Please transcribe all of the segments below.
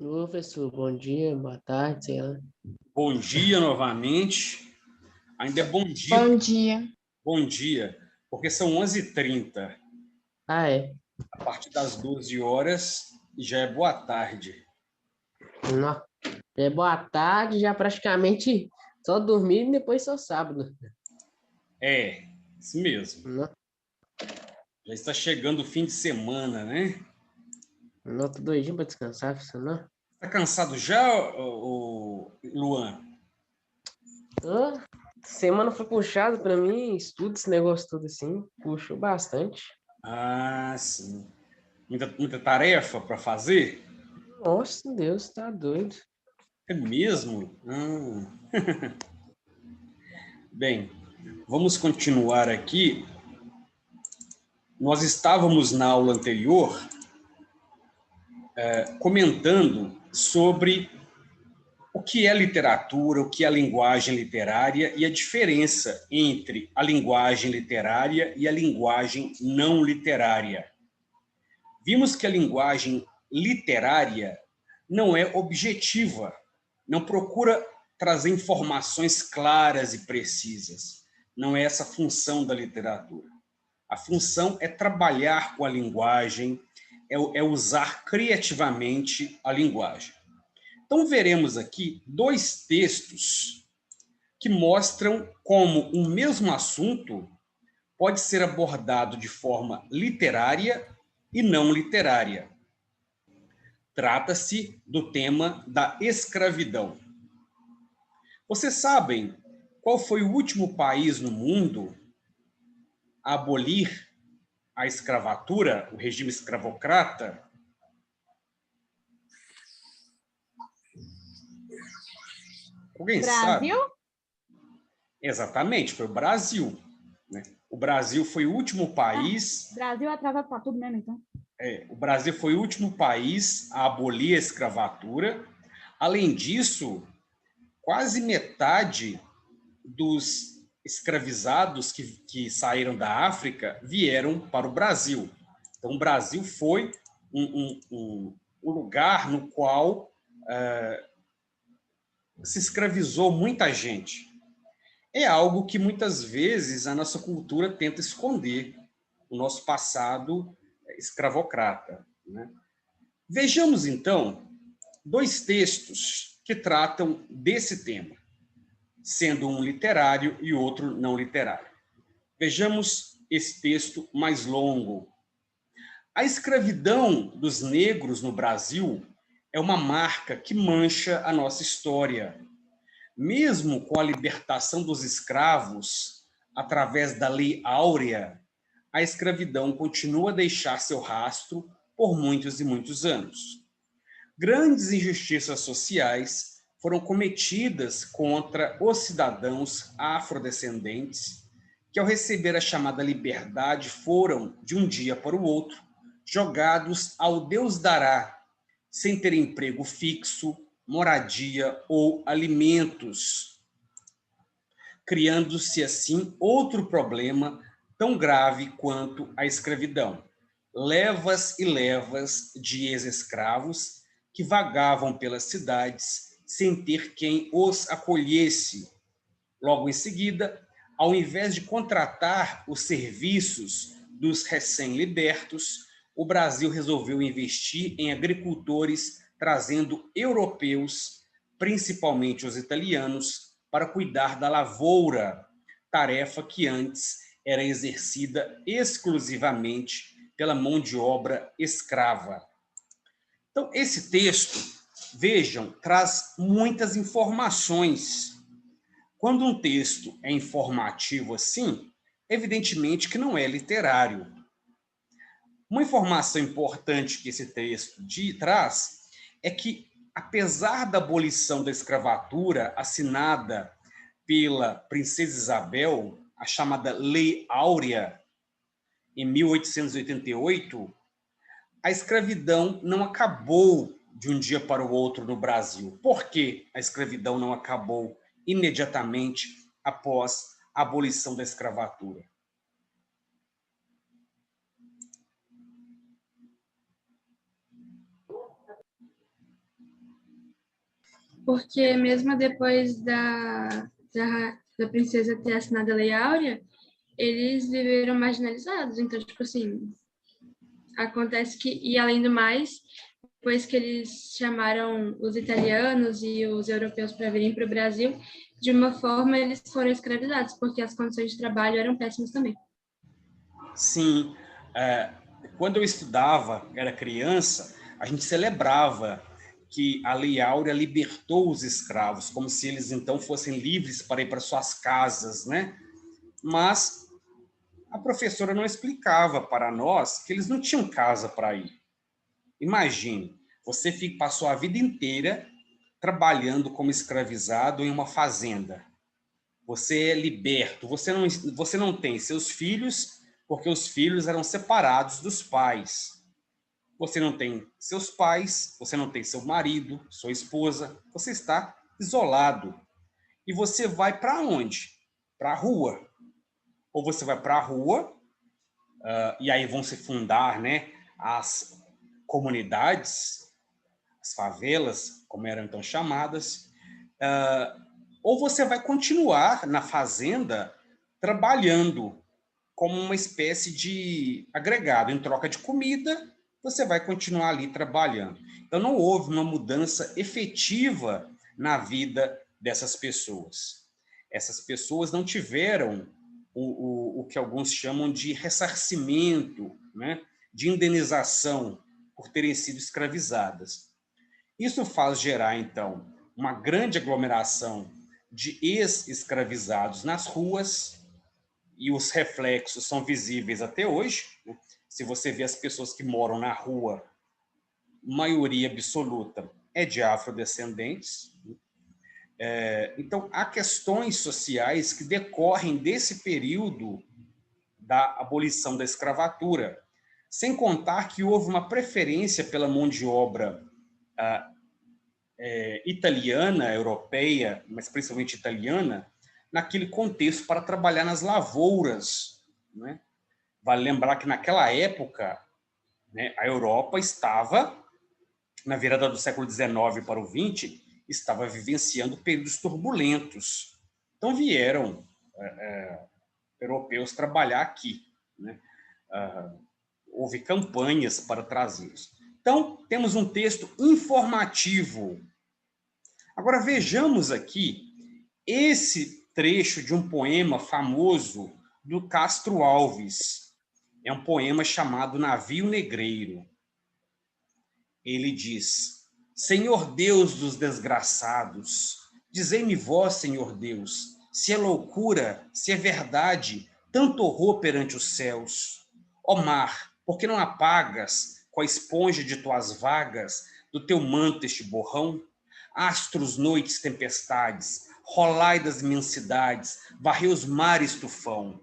Professor, bom dia, boa tarde, sei lá. Bom dia novamente. Ainda é bom dia, Bom dia. bom dia, porque são 11h30. Ah, é. A partir das 12 horas já é boa tarde. Nó. É boa tarde, já praticamente só dormir e depois só sábado. É, isso mesmo. Nó, Já está chegando o fim de semana, né? nó, tô doidinho pra descansar, professor, não? Está cansado já, Luan? Ô, semana foi puxada pra mim, estudo esse negócio todo assim, puxou bastante. Ah, sim. Muita tarefa para fazer? Nossa, Deus, tá doido. É mesmo? Bem, vamos continuar aqui. Nós estávamos na aula anterior comentando sobre o que é literatura, o que é a linguagem literária e a diferença entre a linguagem literária e a linguagem não literária. Vimos que a linguagem literária não é objetiva, não procura trazer informações claras e precisas. Não é essa a função da literatura. A função é trabalhar com a linguagem, é usar criativamente a linguagem. Então, veremos aqui dois textos que mostram como um mesmo assunto pode ser abordado de forma literária e não literária. Trata-se do tema da escravidão. Vocês sabem qual foi o último país no mundo a abolir a escravatura, o regime escravocrata? Alguém sabe? Brasil? Exatamente, foi o Brasil, né? O Brasil foi o último país. Brasil atrasa para tudo mesmo, então. O Brasil foi o último país a abolir a escravatura. Além disso, quase metade dos escravizados que saíram da África vieram para o Brasil. Então, o Brasil foi um lugar no qual se escravizou muita gente. É algo que muitas vezes a nossa cultura tenta esconder, o nosso passado escravocrata, né? Vejamos, então, dois textos que tratam desse tema, sendo um literário e outro não literário. Vejamos esse texto mais longo. A escravidão dos negros no Brasil é uma marca que mancha a nossa história. Mesmo com a libertação dos escravos, através da Lei Áurea, a escravidão continua a deixar seu rastro por muitos e muitos anos. Grandes injustiças sociais foram cometidas contra os cidadãos afrodescendentes, que ao receber a chamada liberdade foram, de um dia para o outro, jogados ao Deus dará, sem ter emprego fixo, moradia ou alimentos, criando-se assim outro problema tão grave quanto a escravidão. Levas e levas de ex-escravos que vagavam pelas cidades sem ter quem os acolhesse. Logo em seguida, ao invés de contratar os serviços dos recém-libertos, o Brasil resolveu investir em agricultores, trazendo europeus, principalmente os italianos, para cuidar da lavoura, tarefa que antes era exercida exclusivamente pela mão de obra escrava. Então, esse texto, vejam, traz muitas informações. Quando um texto é informativo assim, evidentemente que não é literário. Uma informação importante que esse texto traz é que, apesar da abolição da escravatura assinada pela princesa Isabel, a chamada Lei Áurea, em 1888, a escravidão não acabou de um dia para o outro no Brasil. Por que a escravidão não acabou imediatamente após a abolição da escravatura? porque mesmo depois da princesa ter assinado a Lei Áurea, eles viveram marginalizados. Então, tipo assim, acontece que, e além do mais, depois que eles chamaram os italianos e os europeus para virem para o Brasil, de uma forma eles foram escravizados, porque as condições de trabalho eram péssimas também. Sim, quando eu estudava, era criança, a gente celebrava que a Lei Áurea libertou os escravos, como se eles então fossem livres para ir para suas casas, né? Mas a professora não explicava para nós que eles não tinham casa para ir. Imagine, você passou a vida inteira trabalhando como escravizado em uma fazenda. Você é liberto, você não tem seus filhos, porque os filhos eram separados dos pais. Você não tem seus pais, você não tem seu marido, sua esposa, você está isolado. E você vai para onde? Para a rua. Ou você vai para a rua, e aí vão se fundar, né, as comunidades, as favelas, como eram então chamadas, ou você vai continuar na fazenda trabalhando como uma espécie de agregado. Em troca de comida, você vai continuar ali trabalhando. Então, não houve uma mudança efetiva na vida dessas pessoas. Essas pessoas não tiveram o que alguns chamam de ressarcimento, né, de indenização por terem sido escravizadas. Isso faz gerar, então, uma grande aglomeração de ex-escravizados nas ruas, e os reflexos são visíveis até hoje, né? Se você vê as pessoas que moram na rua, maioria absoluta é de afrodescendentes. Então, há questões sociais que decorrem desse período da abolição da escravatura, sem contar que houve uma preferência pela mão de obra italiana, europeia, mas principalmente italiana, naquele contexto para trabalhar nas lavouras, né? Vale lembrar que naquela época, né, a Europa estava, na virada do século XIX para o XX, estava vivenciando períodos turbulentos. Então vieram europeus trabalhar aqui, né? Houve campanhas para trazê-los. Então, temos um texto informativo. Agora, vejamos aqui esse trecho de um poema famoso do Castro Alves. É um poema chamado Navio Negreiro. Ele diz: Senhor Deus dos desgraçados, dizei-me vós, Senhor Deus, se é loucura, se é verdade, tanto horror perante os céus. Ó mar, por que não apagas, com a esponja de tuas vagas, do teu manto este borrão? Astros, noites, tempestades, rolai das imensidades, varrei os mares tufão.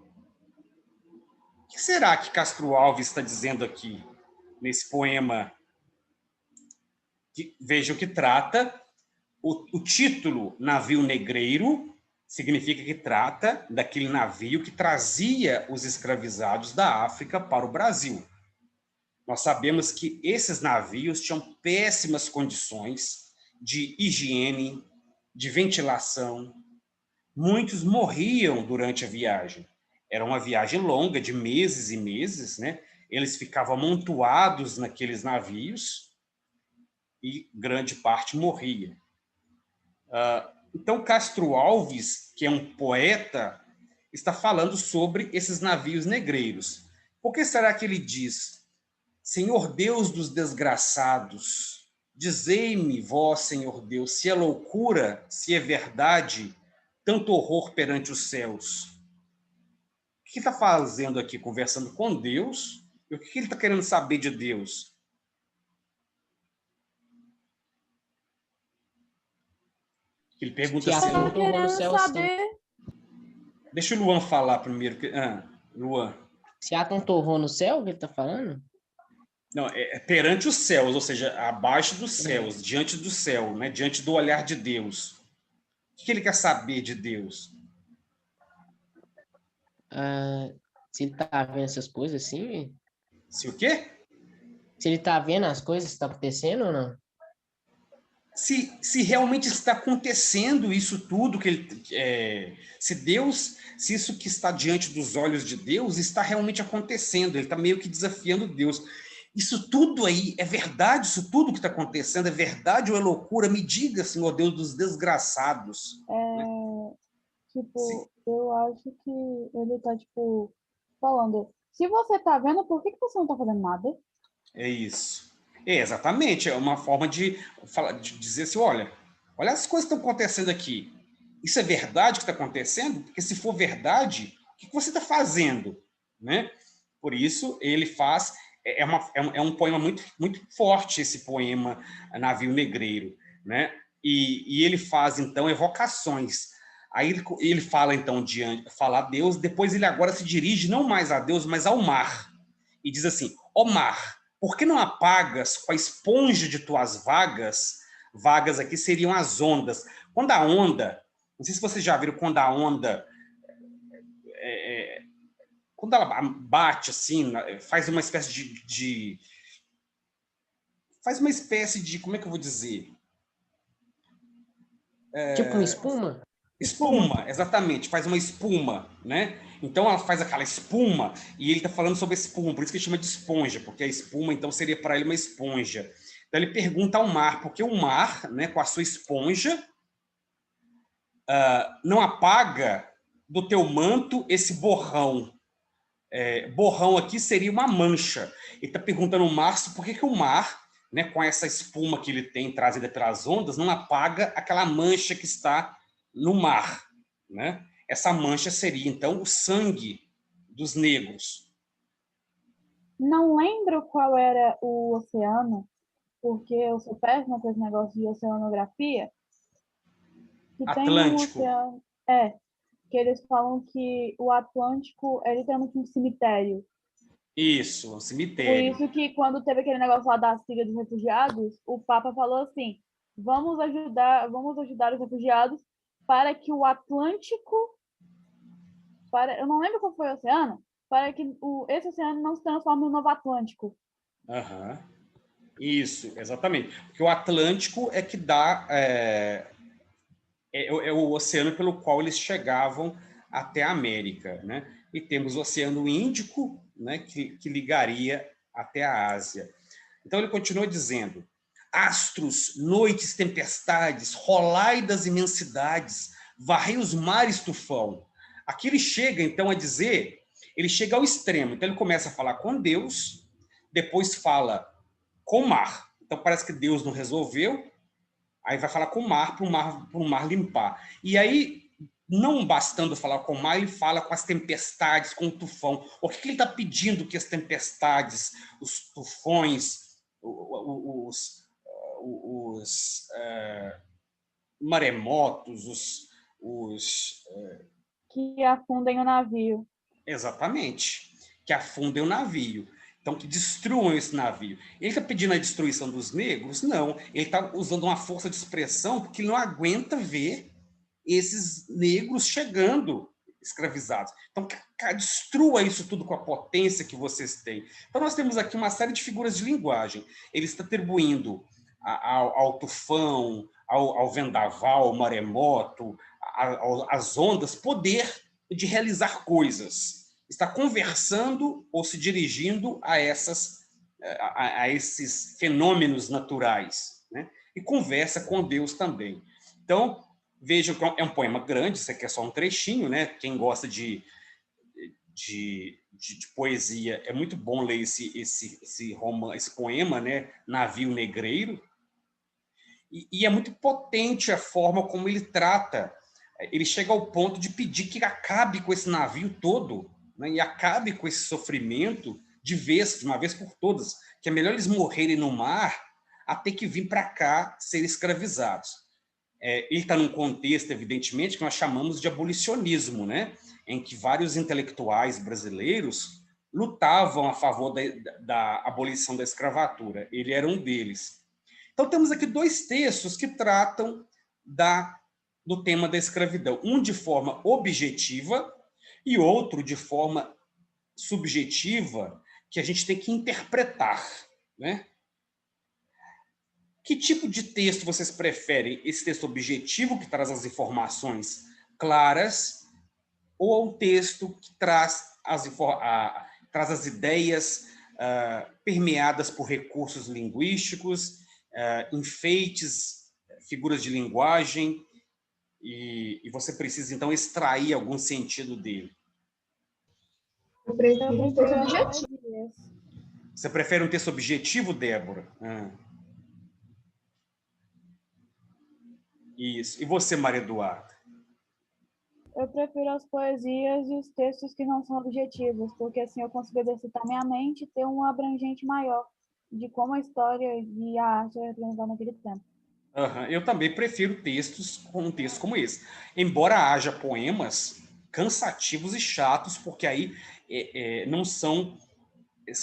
O que será que Castro Alves está dizendo aqui, nesse poema? Vejam que trata, o título Navio Negreiro significa que trata daquele navio que trazia os escravizados da África para o Brasil. Nós sabemos que esses navios tinham péssimas condições de higiene, de ventilação. Muitos morriam durante a viagem. Era uma viagem longa, de meses e meses, né? Eles ficavam amontoados naqueles navios e grande parte morria. Então, Castro Alves, que é um poeta, está falando sobre esses navios negreiros. Por que será que ele diz: Senhor Deus dos desgraçados, dizei-me, vós, Senhor Deus, se é loucura, se é verdade, tanto horror perante os céus? O que ele está fazendo aqui? Conversando com Deus? E o que ele está querendo saber de Deus? Ele pergunta assim... Tô querendo saber. Deixa o Luan falar primeiro. Luan. Se há tanto horror no céu, que ele tá falando? Não, é perante os céus, ou seja, abaixo dos céus, diante do céu, né? Diante do olhar de Deus. O que ele quer saber de Deus? Se ele tá vendo essas coisas assim? Se o quê? Se ele tá vendo as coisas que tá acontecendo ou não? se realmente está acontecendo isso tudo, se isso que está diante dos olhos de Deus está realmente acontecendo, ele está meio que desafiando Deus. Isso tudo aí é verdade? Isso tudo que está acontecendo é verdade ou é loucura? Me diga, Senhor Deus dos desgraçados. Né? Tipo, eu acho que ele tá, tipo, falando, se você tá vendo, por que que você não tá fazendo nada? É isso. É, exatamente. É uma forma de dizer assim, olha as coisas que estão acontecendo aqui. Isso é verdade que está acontecendo? Porque se for verdade, o que você está fazendo? Né? Por isso, ele faz... É um poema muito, muito forte, esse poema Navio Negreiro. Né? E ele faz, então, evocações. Aí ele fala, então, fala a Deus, depois ele agora se dirige não mais a Deus, mas ao mar. E diz assim, ó mar, por que não apagas com a esponja de tuas vagas? Vagas aqui seriam as ondas. Quando a onda, não sei se vocês já viram quando a onda, quando ela bate assim, faz uma espécie faz uma espécie de, como é que eu vou dizer? Tipo uma espuma? Espuma, exatamente, faz uma espuma, né? Então ela faz aquela espuma e ele está falando sobre espuma, por isso que ele chama de esponja, porque a espuma então seria para ele uma esponja. Então ele pergunta ao mar, porque o mar, né, com a sua esponja, não apaga do teu manto esse borrão. Borrão aqui seria uma mancha. Ele está perguntando ao mar por que o mar, né, com essa espuma que ele tem trazida pelas ondas, não apaga aquela mancha que está no mar. Né? Essa mancha seria, então, o sangue dos negros. Não lembro qual era o oceano, porque eu sou péssima com esse negócio de oceanografia, que tem um Atlântico. oceano... que eles falam que o Atlântico é literalmente um cemitério. Isso, um Por cemitério. isso que quando teve aquele negócio lá da Siga dos Refugiados, o Papa falou assim, vamos ajudar os refugiados para que o Atlântico, eu não lembro qual foi o oceano, para que esse oceano não se transforme no novo Atlântico. Uhum. Isso, exatamente. Porque o Atlântico é que dá... é o oceano pelo qual eles chegavam até a América, né? E temos o Oceano Índico, né, que ligaria até a Ásia. Então ele continua dizendo, astros, noites, tempestades, rolai das imensidades, varrei os mares tufão. Aqui ele chega, então, a dizer, ele chega ao extremo. Então ele começa a falar com Deus, depois fala com o mar. Então parece que Deus não resolveu, aí vai falar com o mar, para o mar limpar. E aí, não bastando falar com o mar, ele fala com as tempestades, com o tufão. O que ele está pedindo que as tempestades, os tufões, os maremotos, que afundem o navio. exatamente, que afundem o navio. Então, que destruam esse navio. Ele está pedindo a destruição dos negros? Não. Ele está usando uma força de expressão porque ele não aguenta ver esses negros chegando escravizados. Então, destrua isso tudo com a potência que vocês têm. Então, nós temos aqui uma série de figuras de linguagem. Ele está atribuindo ao tufão, ao vendaval, ao maremoto, às ondas, poder de realizar coisas. Está conversando ou se dirigindo a esses fenômenos naturais, né? E conversa com Deus também. Então, vejam que é um poema grande, isso aqui é só um trechinho, né? Quem gosta de poesia, é muito bom ler esse poema, né? Navio Negreiro. E é muito potente a forma como ele trata. Ele chega ao ponto de pedir que acabe com esse navio todo, né? E acabe com esse sofrimento de uma vez por todas, que é melhor eles morrerem no mar a ter que vir para cá ser escravizados. Ele está num contexto, evidentemente, que nós chamamos de abolicionismo, né? Em que vários intelectuais brasileiros lutavam a favor da abolição da escravatura. Ele era um deles. Então, temos aqui dois textos que tratam do tema da escravidão. Um de forma objetiva e outro de forma subjetiva, que a gente tem que interpretar, né? Que tipo de texto vocês preferem? Esse texto objetivo, que traz as informações claras, ou o texto que traz as ideias permeadas por recursos linguísticos, enfeites, figuras de linguagem, e você precisa, então, extrair algum sentido dele? Eu prefiro um texto objetivo. Você prefere um texto objetivo, Débora? Isso. E você, Maria Eduarda? Eu prefiro as poesias e os textos que não são objetivos, porque assim eu consigo exercitar minha mente e ter um abrangente maior de como a história e a arte é representada naquele tempo. Eu também prefiro textos com um texto como esse. Embora haja poemas cansativos e chatos, porque aí não são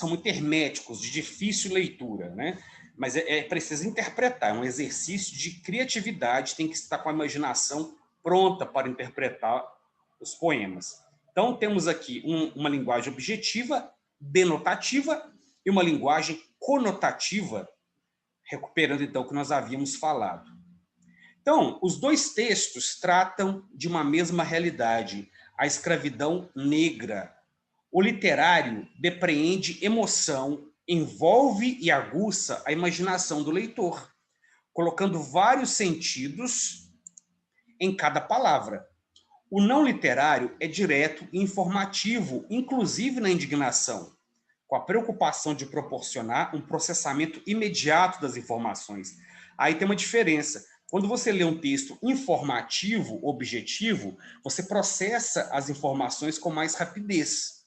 muito herméticos, de difícil leitura, né? Mas é preciso interpretar, é um exercício de criatividade, tem que estar com a imaginação pronta para interpretar os poemas. Então, temos aqui uma linguagem objetiva, denotativa, e uma linguagem conotativa, recuperando, então, o que nós havíamos falado. Então, os dois textos tratam de uma mesma realidade, a escravidão negra. O literário depreende emoção, envolve e aguça a imaginação do leitor, colocando vários sentidos em cada palavra. O não literário é direto e informativo, inclusive na indignação, com a preocupação de proporcionar um processamento imediato das informações. Aí tem uma diferença. Quando você lê um texto informativo, objetivo, você processa as informações com mais rapidez.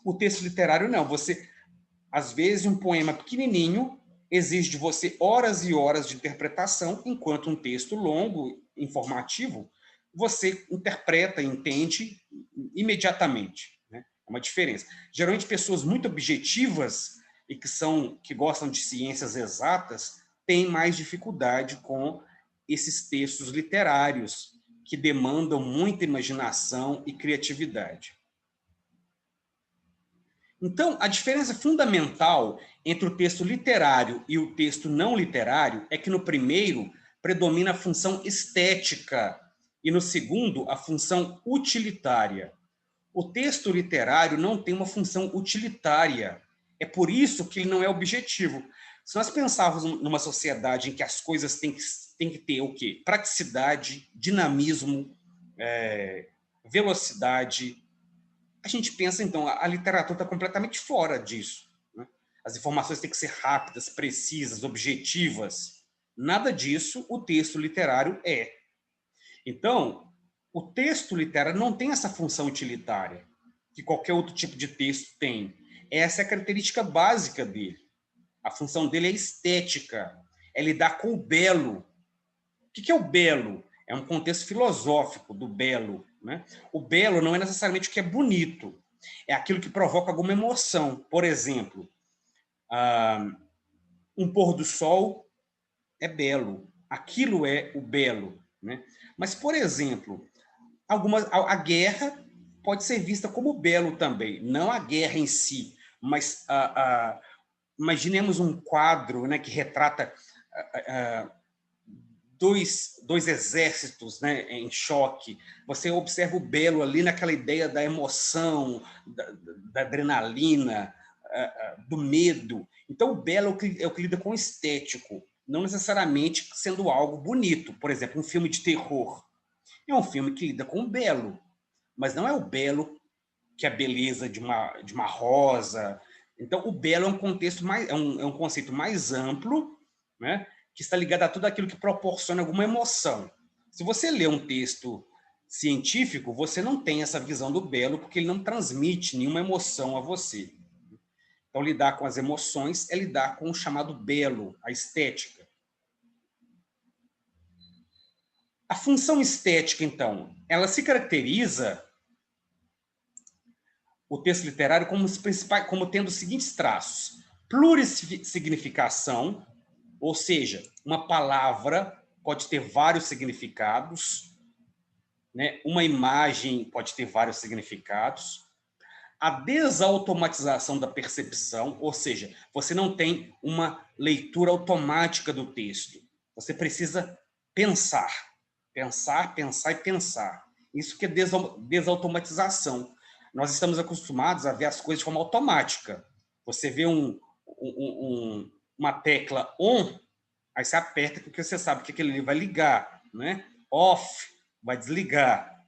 O texto literário não. Você, às vezes, um poema pequenininho exige de você horas e horas de interpretação, enquanto um texto longo, informativo, você interpreta, entende imediatamente. Né? É uma diferença. Geralmente, pessoas muito objetivas e que gostam de ciências exatas têm mais dificuldade com esses textos literários que demandam muita imaginação e criatividade. Então, a diferença fundamental entre o texto literário e o texto não literário é que no primeiro predomina a função estética e no segundo a função utilitária. O texto literário não tem uma função utilitária. É por isso que ele não é objetivo. Se nós pensarmos numa sociedade em que as coisas têm que ter o quê? Praticidade, dinamismo, velocidade, a gente pensa, então, a literatura está completamente fora disso. Né? As informações têm que ser rápidas, precisas, objetivas. Nada disso o texto literário é. Então, o texto literário não tem essa função utilitária, que qualquer outro tipo de texto tem. Essa é a característica básica dele. A função dele é estética, é lidar com o belo. O que é o belo? É um contexto filosófico do belo. Né? O belo não é necessariamente o que é bonito, é aquilo que provoca alguma emoção. Por exemplo, um pôr do sol é belo, aquilo é o belo. Né? Mas, por exemplo, a guerra pode ser vista como belo também, não a guerra em si, mas imaginemos um quadro, né, que retrata dois exércitos, né, em choque. Você observa o belo ali naquela ideia da emoção, da adrenalina, do medo. Então, o belo é o que lida com o estético, não necessariamente sendo algo bonito. Por exemplo, um filme de terror. É um filme que lida com o belo, mas não é o belo que é a beleza de uma rosa. Então, o belo é um contexto é um conceito mais amplo, né, que está ligado a tudo aquilo que proporciona alguma emoção. Se você lê um texto científico, você não tem essa visão do belo, porque ele não transmite nenhuma emoção a você. Então, lidar com as emoções é lidar com o chamado belo, a estética. A função estética, então, ela se caracteriza, o texto literário, como tendo os seguintes traços: plurissignificação, ou seja, uma palavra pode ter vários significados, né? Uma imagem pode ter vários significados. A desautomatização da percepção, ou seja, você não tem uma leitura automática do texto. Você precisa pensar, pensar, pensar e pensar. Isso que é desautomatização. Nós estamos acostumados a ver as coisas de forma automática. Você vê uma tecla on, aí você aperta porque você sabe que aquele ali vai ligar, né? Off, vai desligar.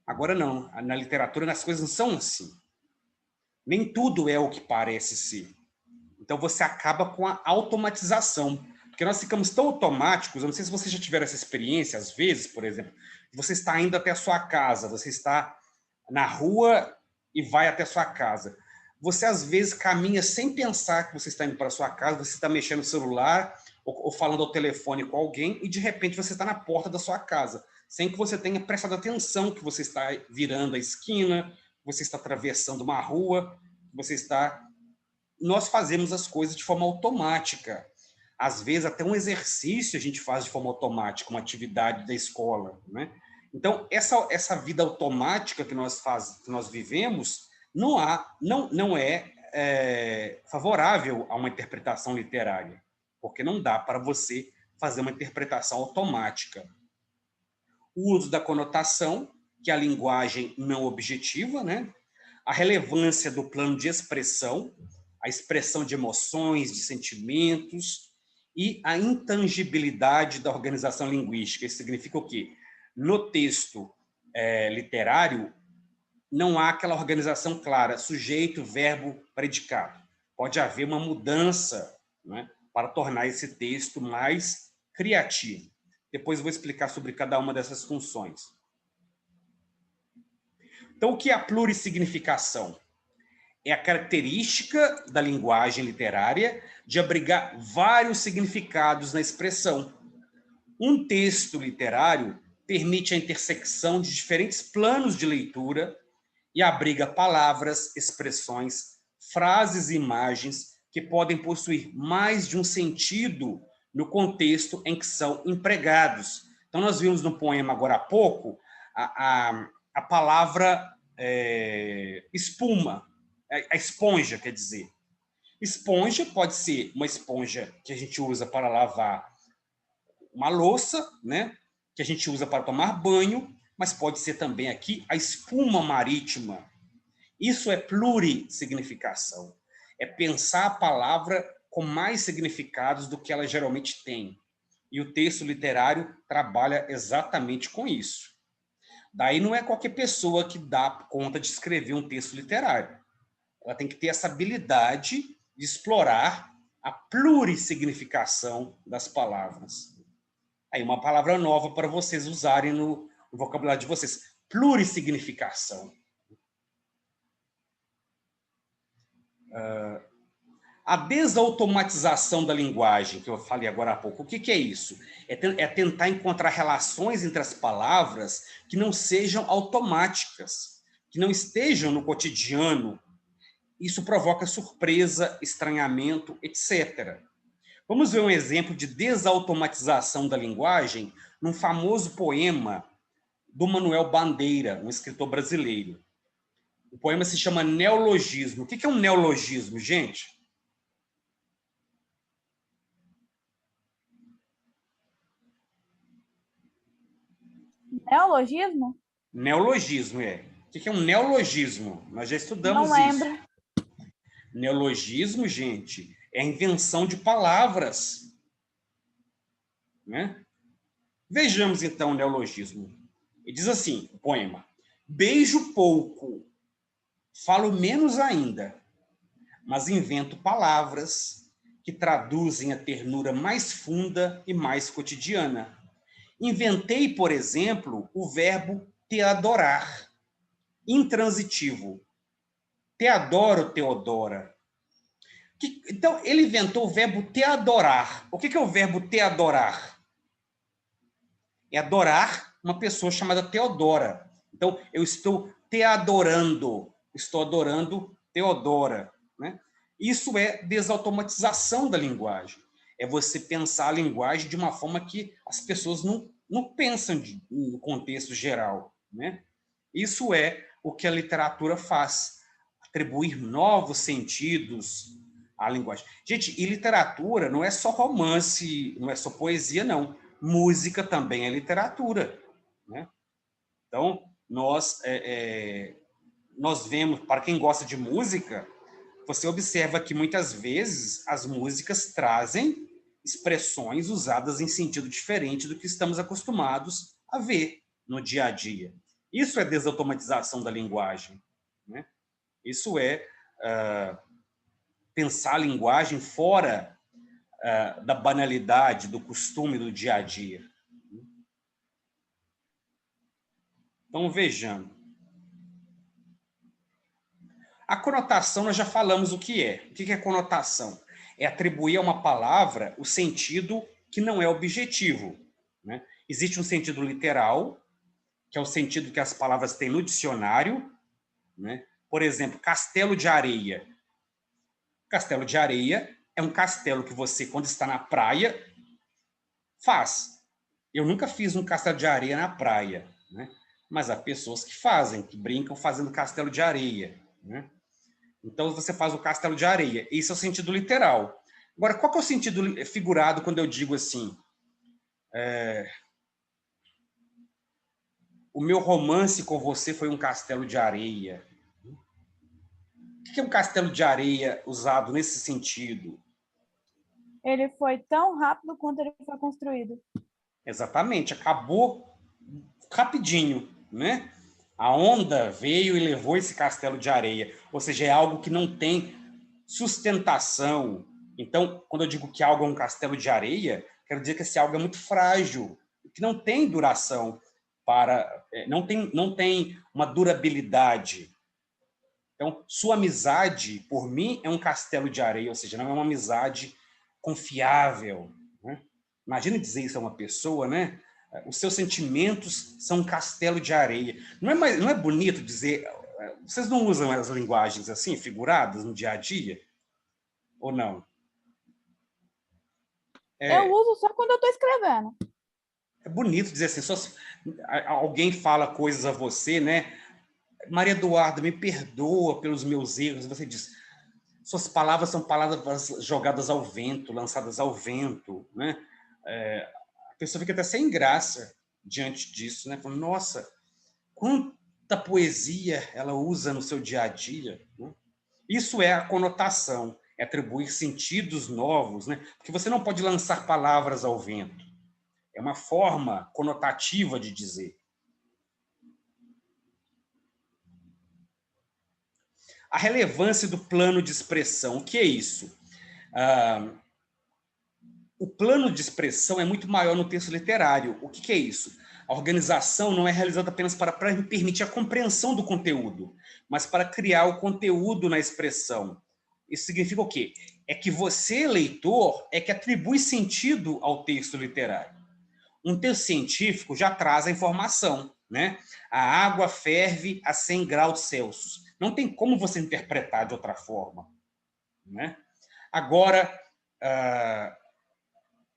Agora não, na literatura as coisas não são assim. Nem tudo é o que parece ser. Então você acaba com a automatização. Porque nós ficamos tão automáticos, eu não sei se você já tiveram essa experiência, às vezes, por exemplo, você está indo até a sua casa, você está na rua e vai até a sua casa. Você, às vezes, caminha sem pensar que você está indo para a sua casa, você está mexendo no celular ou falando ao telefone com alguém e, de repente, você está na porta da sua casa, sem que você tenha prestado atenção que você está virando a esquina, que você está atravessando uma rua, que você está... Nós fazemos as coisas de forma automática. Às vezes, até um exercício a gente faz de forma automática, uma atividade da escola, né? Então, essa vida automática que nós vivemos não é favorável a uma interpretação literária, porque não dá para você fazer uma interpretação automática. O uso da conotação, que é a linguagem não objetiva, né? A relevância do plano de expressão, a expressão de emoções, de sentimentos, e a intangibilidade da organização linguística. Isso significa o quê? No texto literário, não há aquela organização clara, sujeito, verbo, predicado. Pode haver uma mudança, né, para tornar esse texto mais criativo. Depois eu vou explicar sobre cada uma dessas funções. Então, o que é a plurissignificação? É a característica da linguagem literária de abrigar vários significados na expressão. Um texto literário permite a intersecção de diferentes planos de leitura e abriga palavras, expressões, frases e imagens que podem possuir mais de um sentido no contexto em que são empregados. Então, nós vimos no poema agora há pouco a palavra espuma, a esponja, quer dizer. Esponja pode ser uma esponja que a gente usa para lavar uma louça, né? Que a gente usa para tomar banho, mas pode ser também aqui a espuma marítima. Isso é plurissignificação. É pensar a palavra com mais significados do que ela geralmente tem. E o texto literário trabalha exatamente com isso. Daí não é qualquer pessoa que dá conta de escrever um texto literário. Ela tem que ter essa habilidade de explorar a plurissignificação das palavras. Aí uma palavra nova para vocês usarem no vocabulário de vocês. Plurissignificação. A desautomatização da linguagem, que eu falei agora há pouco, o que é isso? É tentar encontrar relações entre as palavras que não sejam automáticas, que não estejam no cotidiano. Isso provoca surpresa, estranhamento, etc. Vamos ver um exemplo de desautomatização da linguagem num famoso poema do Manuel Bandeira, um escritor brasileiro. O poema se chama Neologismo. O que é um neologismo, gente? Neologismo? Neologismo, é. O que é um neologismo? Nós já estudamos Não isso. lembro. Neologismo, gente, é a invenção de palavras. Né? Vejamos, então, o neologismo. Ele diz assim, o poema: beijo pouco, falo menos ainda, mas invento palavras que traduzem a ternura mais funda e mais cotidiana. Inventei, por exemplo, o verbo te adorar, intransitivo. Te adoro, Teodora. Então, ele inventou o verbo te adorar. O que é o verbo te adorar? É adorar uma pessoa chamada Teodora. Então, eu estou te adorando. Estou adorando Teodora. Né? Isso é desautomatização da linguagem. É você pensar a linguagem de uma forma que as pessoas não pensam no contexto geral. Né? Isso é o que a literatura faz. atribuir novos sentidos à linguagem. Gente, e literatura não é só romance, não é só poesia, não. Música também é literatura, né? Então, nós vemos, para quem gosta de música, você observa que muitas vezes as músicas trazem expressões usadas em sentido diferente do que estamos acostumados a ver no dia a dia. Isso é desautomatização da linguagem, né? Isso é pensar a linguagem fora da banalidade, do costume do dia a dia. Então, vejamos. A conotação, nós já falamos o que é. O que é conotação? É atribuir a uma palavra o sentido que não é objetivo, né? Existe um sentido literal, que é o sentido que as palavras têm no dicionário, né? Por exemplo, castelo de areia. Castelo de areia é um castelo que você, quando está na praia, faz. Eu nunca fiz um castelo de areia na praia, né? Mas há pessoas que fazem, que brincam fazendo castelo de areia, né? Então, você faz o castelo de areia. Esse é o sentido literal. Agora, qual que é o sentido figurado quando eu digo assim? O meu romance com você foi um castelo de areia. O que é um castelo de areia usado nesse sentido? Ele foi tão rápido quanto ele foi construído. Exatamente. Acabou rapidinho, né? A onda veio e levou esse castelo de areia. Ou seja, é algo que não tem sustentação. Então, quando eu digo que algo é um castelo de areia, quero dizer que esse algo é muito frágil, que não tem duração, não tem uma durabilidade. Então, sua amizade, por mim, é um castelo de areia, ou seja, não é uma amizade confiável, né? Imagina dizer isso a uma pessoa, né? Os seus sentimentos são um castelo de areia. Não é bonito dizer... Vocês não usam as linguagens assim, figuradas, no dia a dia? Ou não? Eu uso só quando eu estou escrevendo. É bonito dizer assim, alguém fala coisas a você, né? Maria Eduarda, me perdoa pelos meus erros. Você diz, suas palavras são palavras jogadas ao vento, lançadas ao vento, né? A pessoa fica até sem graça diante disso, né? Falando, nossa, quanta poesia ela usa no seu dia a dia, né? Isso é a conotação, é atribuir sentidos novos, né? Porque você não pode lançar palavras ao vento. É uma forma conotativa de dizer. A relevância do plano de expressão. O que é isso? O plano de expressão é muito maior no texto literário. O que é isso? A organização não é realizada apenas para permitir a compreensão do conteúdo, mas para criar o conteúdo na expressão. Isso significa o quê? É que você, leitor, é que atribui sentido ao texto literário. Um texto científico já traz a informação, né? A água ferve a 100 graus Celsius. Não tem como você interpretar de outra forma, né? Agora,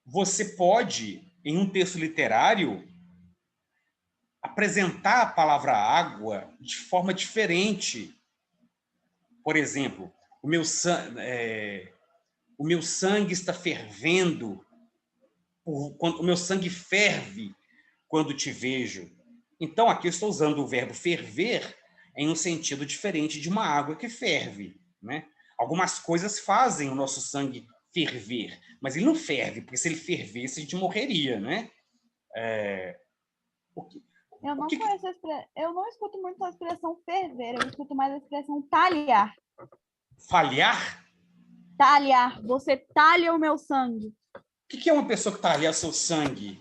você pode, em um texto literário, apresentar a palavra água de forma diferente. Por exemplo, o meu sangue está fervendo, o meu sangue ferve quando te vejo. Então, aqui eu estou usando o verbo ferver em um sentido diferente de uma água que ferve, né? Algumas coisas fazem o nosso sangue ferver, mas ele não ferve, porque se ele fervesse, a gente morreria, né? Eu não escuto muito a expressão ferver, eu escuto mais a expressão talhar. Falhar? Talhar. Você talha o meu sangue. O que é uma pessoa que talha o seu sangue?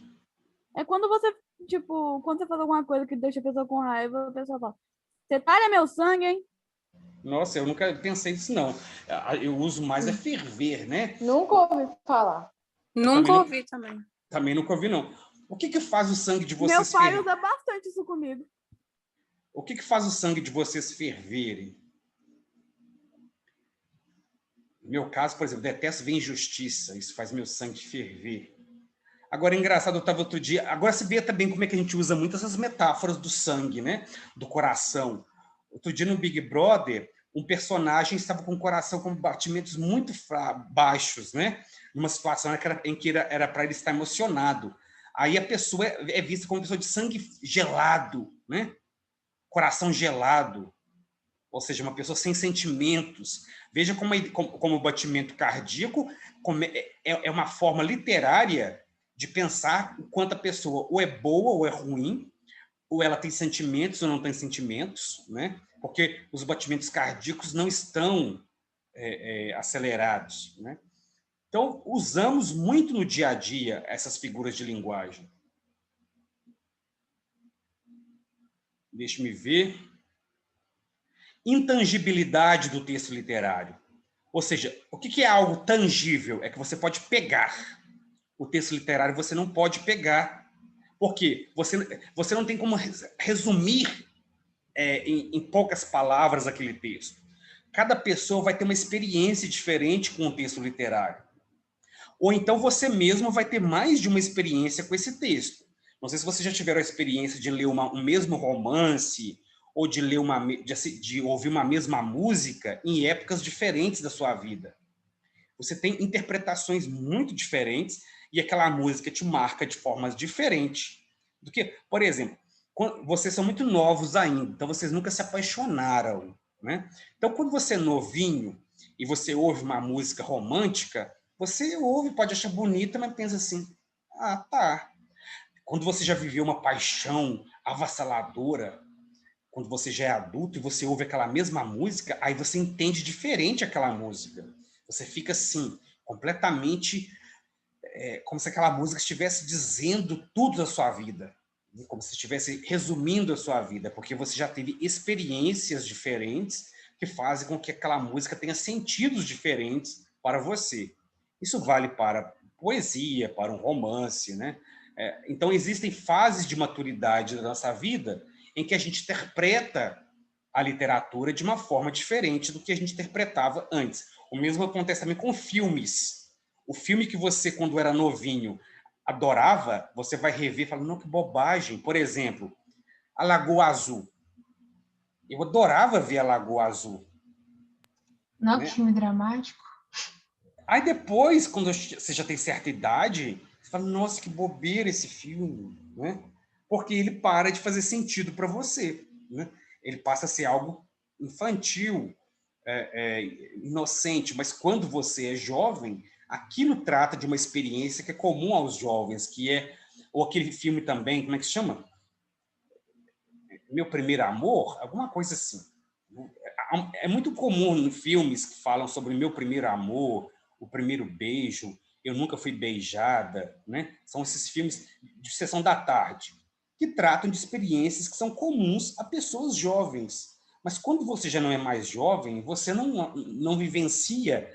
É quando você, quando você faz alguma coisa que deixa a pessoa com raiva, a pessoa fala, você talha meu sangue, hein? Nossa, eu nunca pensei nisso, não. Eu uso mais ferver, né? Nunca ouvi falar. Nunca ouvi também. Também nunca ouvi, não. O que faz o sangue de vocês ferverem? Meu pai usa bastante isso comigo. O que faz o sangue de vocês ferverem? No meu caso, por exemplo, detesto ver injustiça. Isso faz meu sangue ferver. Agora, é engraçado, eu estava outro dia... Agora se vê também como é que a gente usa muito essas metáforas do sangue, né? Do coração. Outro dia no Big Brother, um personagem estava com o coração com batimentos muito baixos, né? Numa situação em que era para ele estar emocionado. Aí a pessoa é vista como uma pessoa de sangue gelado, né? Coração gelado, ou seja, uma pessoa sem sentimentos. Veja como o batimento cardíaco é uma forma literária de pensar o quanto a pessoa ou é boa ou é ruim, ou ela tem sentimentos ou não tem sentimentos, né? Porque os batimentos cardíacos não estão acelerados, né? Então, usamos muito no dia a dia essas figuras de linguagem. Deixe-me ver. Intangibilidade do texto literário. Ou seja, o que é algo tangível? É que você pode pegar. O texto literário você não pode pegar. Por quê? Você não tem como resumir em poucas palavras aquele texto. Cada pessoa vai ter uma experiência diferente com o texto literário. Ou então você mesmo vai ter mais de uma experiência com esse texto. Não sei se vocês já tiveram a experiência de ler um mesmo romance ou de ler de ouvir uma mesma música em épocas diferentes da sua vida. Você tem interpretações muito diferentes e aquela música te marca de formas diferentes do que, por exemplo, vocês são muito novos ainda, então vocês nunca se apaixonaram, né? Então, quando você é novinho e você ouve uma música romântica, você ouve, pode achar bonita, mas pensa assim, ah, tá. Quando você já viveu uma paixão avassaladora, quando você já é adulto e você ouve aquela mesma música, aí você entende diferente aquela música. Você fica assim, completamente como se aquela música estivesse dizendo tudo da sua vida, como se estivesse resumindo a sua vida, porque você já teve experiências diferentes que fazem com que aquela música tenha sentidos diferentes para você. Isso vale para poesia, para um romance, né? Então, existem fases de maturidade da nossa vida em que a gente interpreta a literatura de uma forma diferente do que a gente interpretava antes. O mesmo acontece também com filmes. O filme que você, quando era novinho, adorava, você vai rever e fala, não, que bobagem. Por exemplo, A Lagoa Azul. Eu adorava ver A Lagoa Azul. Não, né? que filme dramático. Aí depois, quando você já tem certa idade, você fala, nossa, que bobeira esse filme, né? Porque ele para de fazer sentido para você, né? Ele passa a ser algo infantil, inocente, mas quando você é jovem, aquilo trata de uma experiência que é comum aos jovens, ou aquele filme também, como é que se chama? Meu Primeiro Amor? Alguma coisa assim. É muito comum em filmes que falam sobre meu primeiro amor, o primeiro beijo, eu nunca fui beijada, né? São esses filmes de sessão da tarde, que tratam de experiências que são comuns a pessoas jovens. Mas quando você já não é mais jovem, você não vivencia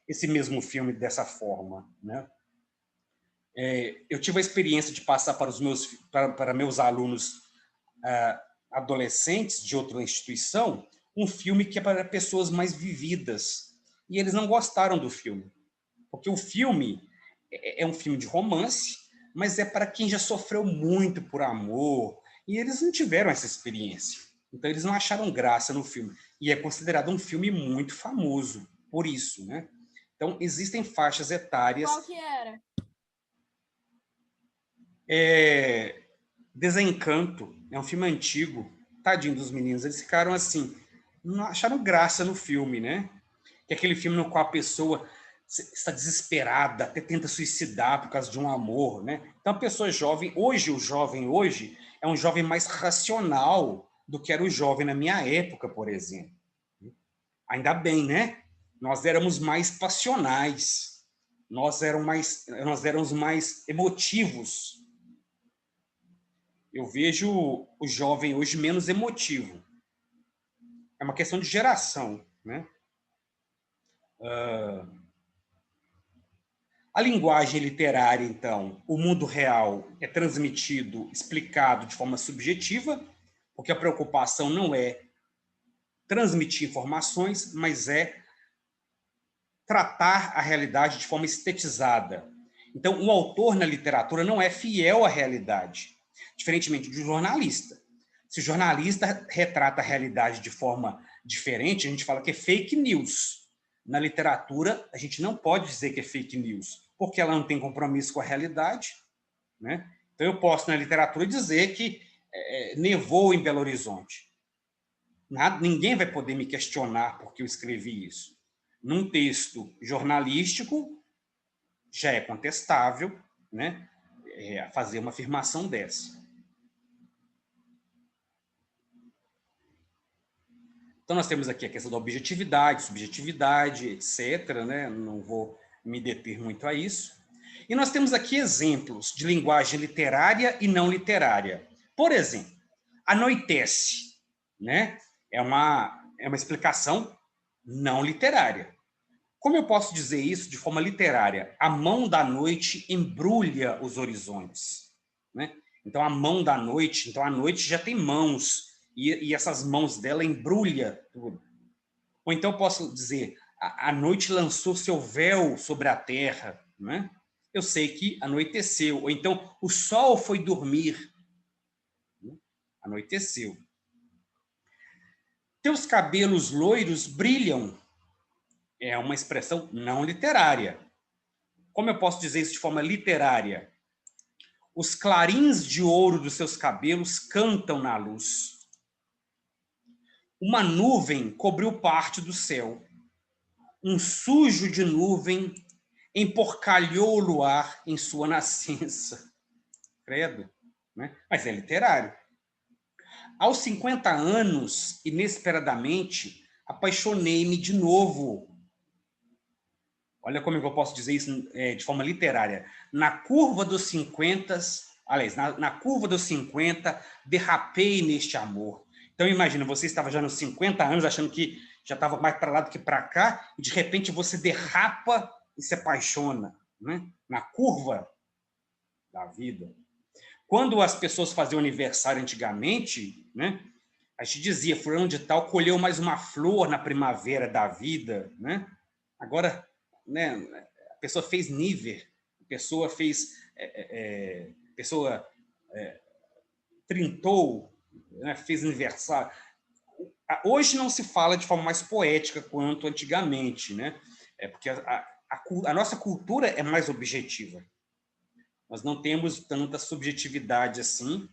esse mesmo filme dessa forma, né? Eu tive a experiência de passar para meus alunos adolescentes de outra instituição um filme que é para pessoas mais vividas. E eles não gostaram do filme. Porque o filme é um filme de romance, mas é para quem já sofreu muito por amor. E eles não tiveram essa experiência. Então, eles não acharam graça no filme. E é considerado um filme muito famoso por isso, né? Então, existem faixas etárias... Qual que era? Desencanto. É um filme antigo. Tadinho dos meninos. Eles ficaram assim... Não acharam graça no filme, né? Que é aquele filme no qual a pessoa está desesperada, até tenta suicidar por causa de um amor, né? Então, a pessoa jovem... o jovem hoje é um jovem mais racional do que era o jovem na minha época, por exemplo. Ainda bem, né? Nós éramos mais passionais. Nós éramos mais emotivos. Eu vejo o jovem hoje menos emotivo. É uma questão de geração, né? A linguagem literária, então, o mundo real é transmitido, explicado de forma subjetiva, porque a preocupação não é transmitir informações, mas é tratar a realidade de forma estetizada. Então, o autor na literatura não é fiel à realidade, diferentemente de um jornalista. Se o jornalista retrata a realidade de forma diferente, a gente fala que é fake news. Na literatura, a gente não pode dizer que é fake news, porque ela não tem compromisso com a realidade, né? Então, eu posso, na literatura, dizer que nevou em Belo Horizonte. Ninguém vai poder me questionar porque eu escrevi isso. Num texto jornalístico, já é contestável, né, fazer uma afirmação dessa. Então, nós temos aqui a questão da objetividade, subjetividade, etc., né? Não vou me deter muito a isso. E nós temos aqui exemplos de linguagem literária e não literária. Por exemplo, anoitece, né? É uma explicação não literária. Como eu posso dizer isso de forma literária? A mão da noite embrulha os horizontes, né? Então, a mão da noite, então a noite já tem mãos, e essas mãos dela embrulha tudo. Ou então eu posso dizer, a noite lançou seu véu sobre a terra, né? Eu sei que anoiteceu. Ou então, o sol foi dormir. Anoiteceu. Teus cabelos loiros brilham. É uma expressão não literária. Como eu posso dizer isso de forma literária? Os clarins de ouro dos seus cabelos cantam na luz. Uma nuvem cobriu parte do céu. Um sujo de nuvem emporcalhou o luar em sua nascença. Credo, né? Mas é literário. Aos 50 anos, inesperadamente, apaixonei-me de novo. Olha como eu posso dizer isso de forma literária. Na curva dos 50, aliás, na curva dos 50, derrapei neste amor. Então, imagina, você estava já nos 50 anos, achando que já estava mais para lá do que para cá, e de repente você derrapa e se apaixona, né? Na curva da vida. Quando as pessoas faziam aniversário antigamente, né, a gente dizia, fulano de tal colheu mais uma flor na primavera da vida, né? Agora, né, a pessoa fez nível, a pessoa fez, trintou, né, fez aniversário. Hoje não se fala de forma mais poética quanto antigamente, né? Porque a nossa cultura é mais objetiva. Nós não temos tanta subjetividade assim,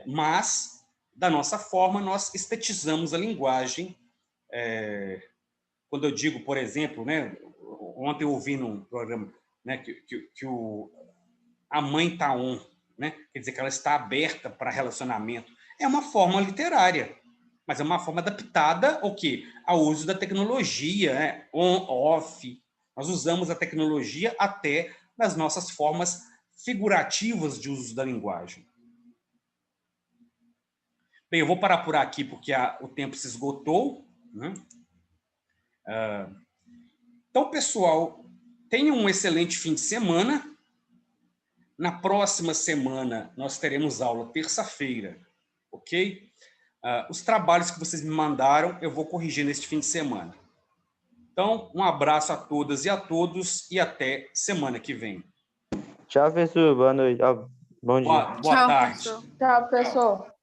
mas, da nossa forma, nós estetizamos a linguagem. Quando eu digo, por exemplo, né, ontem eu ouvi num programa, né, que a mãe está on, né, quer dizer que ela está aberta para relacionamento. É uma forma literária, mas é uma forma adaptada ao quê? Ao uso da tecnologia, né? On, off. Nós usamos a tecnologia até nas nossas formas figurativas de uso da linguagem. Bem, eu vou parar por aqui porque o tempo se esgotou, né? Então, pessoal, tenham um excelente fim de semana. Na próxima semana, nós teremos aula terça-feira, ok? Os trabalhos que vocês me mandaram, eu vou corrigir neste fim de semana. Então, um abraço a todas e a todos e até semana que vem. Tchau, professor. Boa noite. Bom dia. Boa tarde. professor. Tchau, professor.